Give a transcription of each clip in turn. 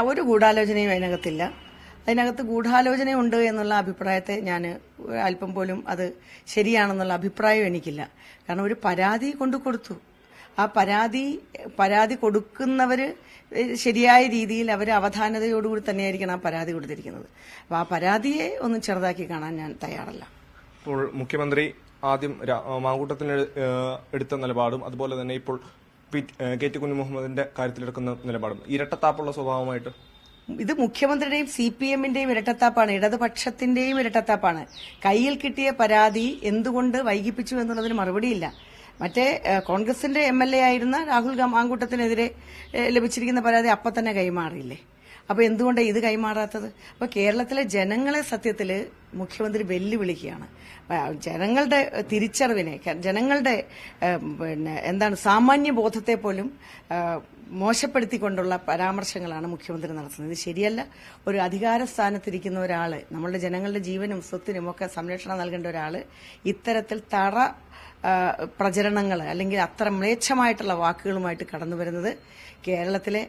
ഒരു ഗൂഢാലോചനയും അതിനകത്തില്ല. അതിനകത്ത് ഗൂഢാലോചനയുണ്ട് എന്നുള്ള അഭിപ്രായത്തെ ഞാൻ അല്പം പോലും അത് ശരിയാണെന്നുള്ള അഭിപ്രായം എനിക്കില്ല. കാരണം ഒരു പരാതി കൊണ്ടു കൊടുത്തു. ആ പരാതി കൊടുക്കുന്നവര് ശരിയായ രീതിയിൽ അവർ അവധാനതയോടുകൂടി തന്നെയായിരിക്കണം ആ പരാതി കൊടുത്തിരിക്കുന്നത്. അപ്പോൾ ആ പരാതിയെ ഒന്നും ചെറുതാക്കി കാണാൻ ഞാൻ തയ്യാറല്ല. ഇപ്പോൾ മുഖ്യമന്ത്രി ആദ്യം മാങ്കൂട്ടത്തിന് എടുത്ത നിലപാടും അതുപോലെ തന്നെ ഇപ്പോൾ കെ ടി കുഞ്ഞുമുഹമ്മദിന്റെ കാര്യത്തിലെടുക്കുന്ന നിലപാടും ഇരട്ടത്താപ്പുള്ള സ്വഭാവമായിട്ട് ഇത് മുഖ്യമന്ത്രിയുടെയും CPM-ന്റെയും ഇരട്ടത്താപ്പാണ്, ഇടതുപക്ഷത്തിന്റെയും ഇരട്ടത്താപ്പാണ്. കയ്യിൽ കിട്ടിയ പരാതി എന്തുകൊണ്ട് വൈകിപ്പിച്ചു എന്നുള്ളതിന് മറുപടിയില്ല. മറ്റേ കോൺഗ്രസിന്റെ MLA ആയിരുന്ന രാഹുൽ മാങ്കൂട്ടത്തിനെതിരെ ലഭിച്ചിരിക്കുന്ന പരാതി അപ്പം തന്നെ കൈമാറിയില്ലേ? അപ്പൊ എന്തുകൊണ്ടാണ് ഇത് കൈമാറാത്തത്? അപ്പൊ കേരളത്തിലെ ജനങ്ങളെ സത്യത്തില് മുഖ്യമന്ത്രി വെല്ലുവിളിക്കുകയാണ്. ജനങ്ങളുടെ തിരിച്ചറിവിനെ, ജനങ്ങളുടെ സാമാന്യ ബോധത്തെ പോലും മോശപ്പെടുത്തിക്കൊണ്ടുള്ള പരാമർശങ്ങളാണ് മുഖ്യമന്ത്രി നടത്തുന്നത്. ഇത് ശരിയല്ല. ഒരു അധികാര സ്ഥാനത്തിരിക്കുന്ന ഒരാള്, നമ്മളുടെ ജനങ്ങളുടെ ജീവനും സ്വത്തിനും ഒക്കെ സംരക്ഷണം നൽകേണ്ട ഒരാള് ഇത്തരത്തിൽ പ്രചരണങ്ങൾ അല്ലെങ്കിൽ അത്ര മ്ലേച്ഛമായിട്ടുള്ള വാക്കുകളുമായിട്ട് കടന്നു വരുന്നത് കേരളത്തിലെ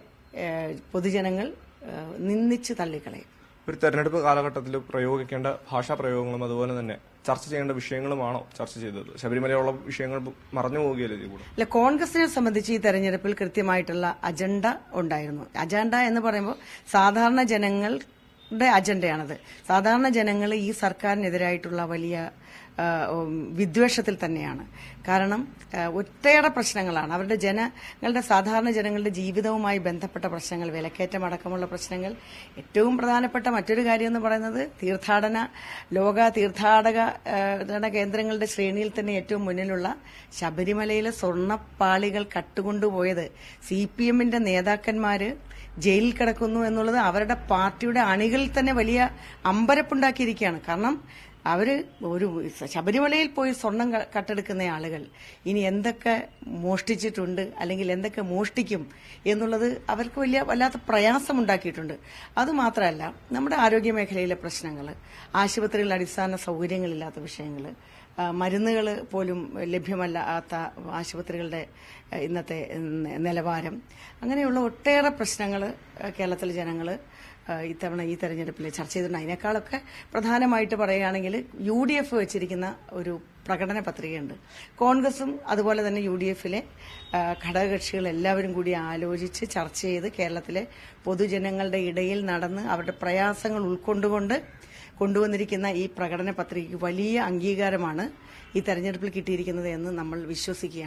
പൊതുജനങ്ങൾ നിന്ദിച്ച് തള്ളിക്കളയും. ഒരു തെരഞ്ഞെടുപ്പ് കാലഘട്ടത്തിൽ പ്രയോഗിക്കേണ്ട ഭാഷാ പ്രയോഗങ്ങളും അതുപോലെ തന്നെ ചർച്ച ചെയ്യേണ്ട വിഷയങ്ങളുമാണോ ചർച്ച ചെയ്തത്? ശബരിമലയുള്ള വിഷയങ്ങൾ മറഞ്ഞു പോവുകയല്ലേ കൂടെ? അല്ല, കോൺഗ്രസിനെ സംബന്ധിച്ച് ഈ തെരഞ്ഞെടുപ്പിൽ കൃത്യമായിട്ടുള്ള അജണ്ട ഉണ്ടായിരുന്നു. അജണ്ട എന്ന് പറയുമ്പോൾ സാധാരണ ജനങ്ങളുടെ അജണ്ടയാണത്. സാധാരണ ജനങ്ങൾ ഈ സർക്കാരിനെതിരായിട്ടുള്ള വലിയ വിദ്വേഷത്തിൽ തന്നെയാണ്. കാരണം ഒട്ടേറെ പ്രശ്നങ്ങളാണ് അവരുടെ സാധാരണ ജനങ്ങളുടെ ജീവിതവുമായി ബന്ധപ്പെട്ട പ്രശ്നങ്ങൾ, വിലക്കയറ്റം അടക്കമുള്ള പ്രശ്നങ്ങൾ. ഏറ്റവും പ്രധാനപ്പെട്ട മറ്റൊരു കാര്യം എന്ന് പറയുന്നത് ലോക തീർത്ഥാടന കേന്ദ്രങ്ങളുടെ ശ്രേണിയിൽ തന്നെ ഏറ്റവും മുന്നിലുള്ള ശബരിമലയിലെ സ്വർണ്ണപ്പാളികൾ കട്ടുകൊണ്ടുപോയത് CPM-ന്റെ നേതാക്കന്മാര് ജയിലിൽ കിടക്കുന്നു എന്നുള്ളത് അവരുടെ പാർട്ടിയുടെ അണികളിൽ തന്നെ വലിയ അമ്പരപ്പുണ്ടാക്കിയിരിക്കുകയാണ്. കാരണം ഒരു ശബരിമലയിൽ പോയി സ്വർണം കട്ടെടുക്കുന്ന ആളുകൾ ഇനി എന്തൊക്കെ മോഷ്ടിച്ചിട്ടുണ്ട് അല്ലെങ്കിൽ എന്തൊക്കെ മോഷ്ടിക്കും എന്നുള്ളത് അവർക്ക് വല്ലാത്ത പ്രയാസമുണ്ടാക്കിയിട്ടുണ്ട്. അതുമാത്രമല്ല, നമ്മുടെ ആരോഗ്യമേഖലയിലെ പ്രശ്നങ്ങൾ, ആശുപത്രികളിൽ അടിസ്ഥാന സൗകര്യങ്ങളില്ലാത്ത വിഷയങ്ങൾ, മരുന്നുകൾ പോലും ലഭ്യമല്ലാത്ത ആശുപത്രികളുടെ ഇന്നത്തെ നിലവാരം, അങ്ങനെയുള്ള ഒട്ടേറെ പ്രശ്നങ്ങൾ കേരളത്തിലെ ജനങ്ങൾ ഇത്തവണ ഈ തെരഞ്ഞെടുപ്പിൽ ചർച്ച ചെയ്തിട്ടുണ്ട്. അതിനേക്കാളൊക്കെ പ്രധാനമായിട്ട് പറയുകയാണെങ്കിൽ UDF വെച്ചിരിക്കുന്ന ഒരു പ്രകടന പത്രികയുണ്ട്. കോൺഗ്രസും അതുപോലെ തന്നെ UDF-ലെ ഘടകകക്ഷികൾ എല്ലാവരും കൂടി ആലോചിച്ച് ചർച്ച ചെയ്ത് കേരളത്തിലെ പൊതുജനങ്ങളുടെ ഇടയിൽ നടന്ന് അവരുടെ പ്രയാസങ്ങൾ ഉൾക്കൊണ്ടുകൊണ്ട് കൊണ്ടുവന്നിരിക്കുന്ന ഈ പ്രകടന പത്രികയ്ക്ക് വലിയ അംഗീകാരമാണ് ഈ തെരഞ്ഞെടുപ്പിൽ കിട്ടിയിരിക്കുന്നത് എന്ന് നമ്മൾ വിശ്വസിക്കുകയാണ്.